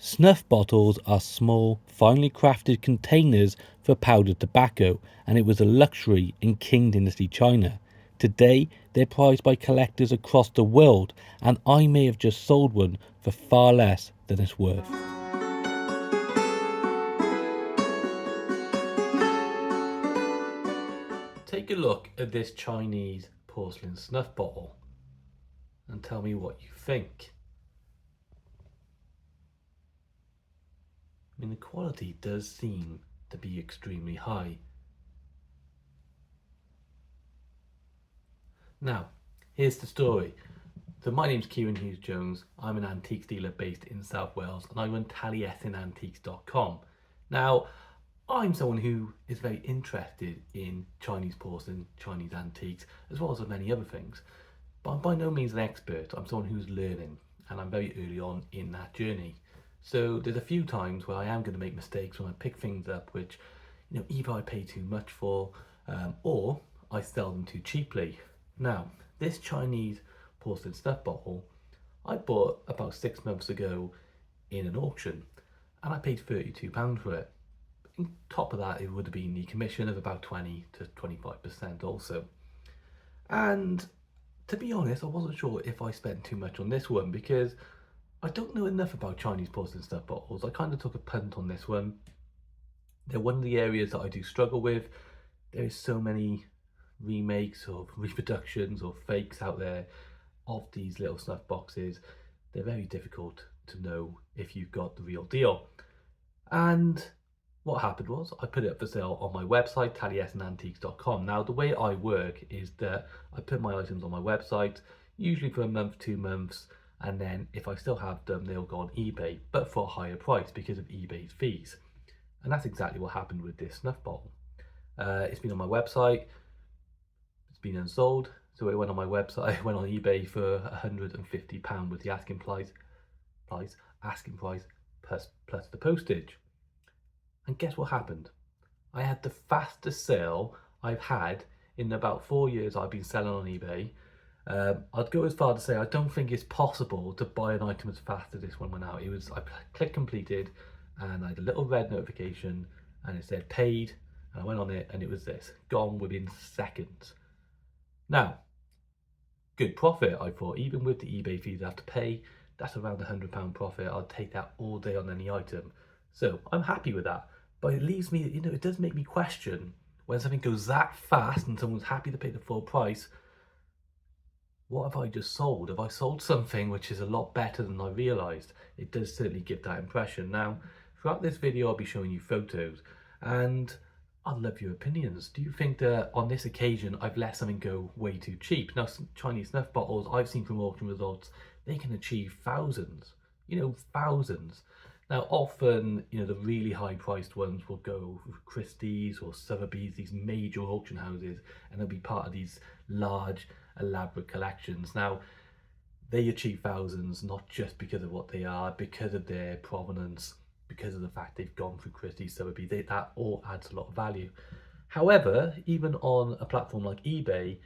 Snuff bottles are small, finely crafted containers for powdered tobacco, and it was a luxury in Qing Dynasty China. Today, they're prized by collectors across the world, and I may have just sold one for far less than it's worth. Take a look at this Chinese porcelain snuff bottle and tell me what you think. I mean, the quality does seem to be extremely high. Now, here's the story. So my name's Kieran Hughes Jones. I'm an antiques dealer based in South Wales, and I run taliesinantiques.com. Now, I'm someone who is very interested in Chinese porcelain, Chinese antiques, as well as many other things. But I'm by no means an expert. I'm someone who's learning, and I'm very early on in that journey. So there's a few times where I am going to make mistakes when I pick things up which, either I pay too much for, or I sell them too cheaply. Now, this Chinese porcelain snuff bottle I bought about 6 months ago in an auction, and I paid £32 for it. On top of that, it would have been the commission of about 20 to 25% also. And to be honest, I wasn't sure if I spent too much on this one because I don't know enough about Chinese porcelain snuff bottles. I kind of took a punt on this one. They're one of the areas that I do struggle with. There is so many remakes or reproductions or fakes out there of these little snuff boxes. They're very difficult to know if you've got the real deal. And what happened was I put it up for sale on my website, taliesinantiques.com. Now, the way I work is that I put my items on my website, usually for a month, 2 months, and then if I still have them, they'll go on eBay, but for a higher price because of eBay's fees. And that's exactly what happened with this snuff bottle. It's been on my website, it's been unsold, so it went on my website, went on eBay for £150 with the asking price plus the postage. And guess what happened? I had the fastest sale I've had in about 4 years I've been selling on eBay. I'd go as far to say I don't think it's possible to buy an item as fast as this one went out. I clicked completed and I had a little red notification and it said paid, and I went on it and it was this, gone within seconds. Now, good profit, I thought. Even with the eBay fees I have to pay, that's around £100 profit. I'll take that all day on any item. So I'm happy with that. But it leaves me, it does make me question when something goes that fast and someone's happy to pay the full price. What have I just sold? Have I sold something which is a lot better than I realised? It does certainly give that impression. Now, throughout this video, I'll be showing you photos, and I'd love your opinions. Do you think that on this occasion, I've let something go way too cheap? Now, some Chinese snuff bottles I've seen from auction results, they can achieve thousands, thousands. Now, often, the really high-priced ones will go with Christie's or Sotheby's, these major auction houses, and they'll be part of these large, elaborate collections. Now, they achieve thousands not just because of what they are, because of their provenance, because of the fact they've gone through Christie's, Sotheby's. That all adds a lot of value. However, even on a platform like eBay,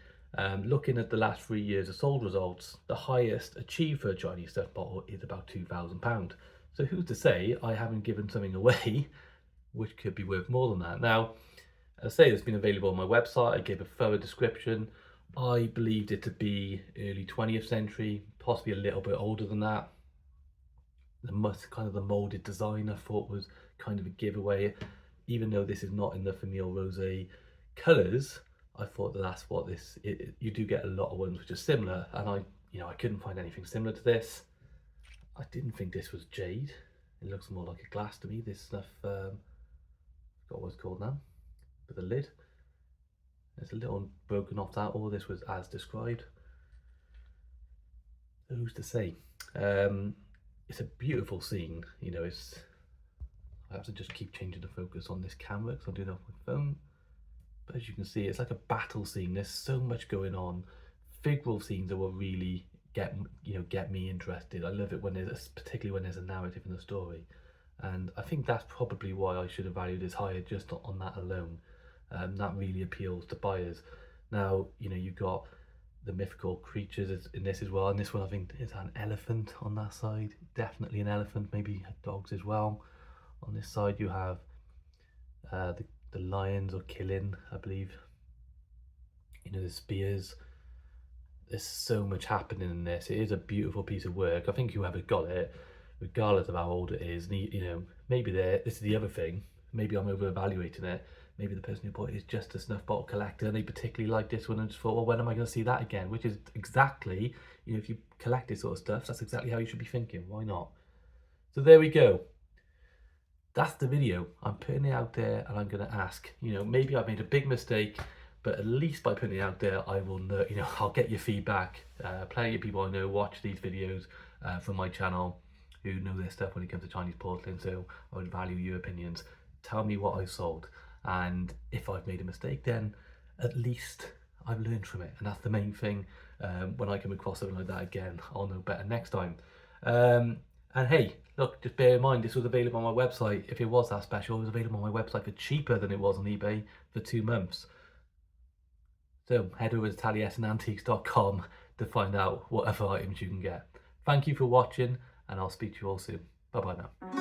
looking at the last 3 years of sold results, the highest achieved for a Chinese snuff bottle is about £2,000. So who's to say I haven't given something away which could be worth more than that? Now, as I say, it's been available on my website. I gave a thorough description. I believed it to be early 20th century, possibly a little bit older than that. The molded design I thought was kind of a giveaway. Even though this is not in the Famille Rosé colours, I thought that's what you do get a lot of ones which are similar, and I couldn't find anything similar to this. I didn't think this was jade. It looks more like a glass to me. This stuff, forgot what it's called now, with the lid. It's a little broken off that, or this was as described. So who's to say? It's a beautiful scene. I have to just keep changing the focus on this camera because I'm doing it off my phone. But as you can see, it's like a battle scene. There's so much going on. Figural scenes that will really get me interested. I love it particularly when there's a narrative in the story, and I think that's probably why I should have valued this higher just on that alone. That really appeals to buyers. Now, you've got the mythical creatures in this as well. And this one I think is an elephant on that side, definitely an elephant, maybe dogs as well. On this side you have the lions or killing, I believe, you know, the spears. There's so much happening in this. It is a beautiful piece of work. I think whoever got it, regardless of how old it is, you know, maybe this is the other thing, maybe I'm over evaluating it. Maybe the person who bought it is just a snuff bottle collector and they particularly like this one and just thought, well, when am I going to see that again? Which is exactly, you know, if you collect this sort of stuff, that's exactly how you should be thinking. Why not? So there we go. That's the video. I'm putting it out there and I'm going to ask, you know, maybe I've made a big mistake, but at least by putting it out there, I will know, you know, I'll get your feedback. Plenty of people I know watch these videos from my channel who know their stuff when it comes to Chinese porcelain, so I would value your opinions. Tell me what I sold, and if I've made a mistake, then at least I've learned from it, and that's the main thing. When I come across something like that again, I'll know better next time. And hey, look, just bear in mind, this was available on my website. If it was that special, it was available on my website for cheaper than it was on eBay for 2 months. So head over to taliesinantiques.com to find out what other items you can get. Thank you for watching, and I'll speak to you all soon. Bye bye now.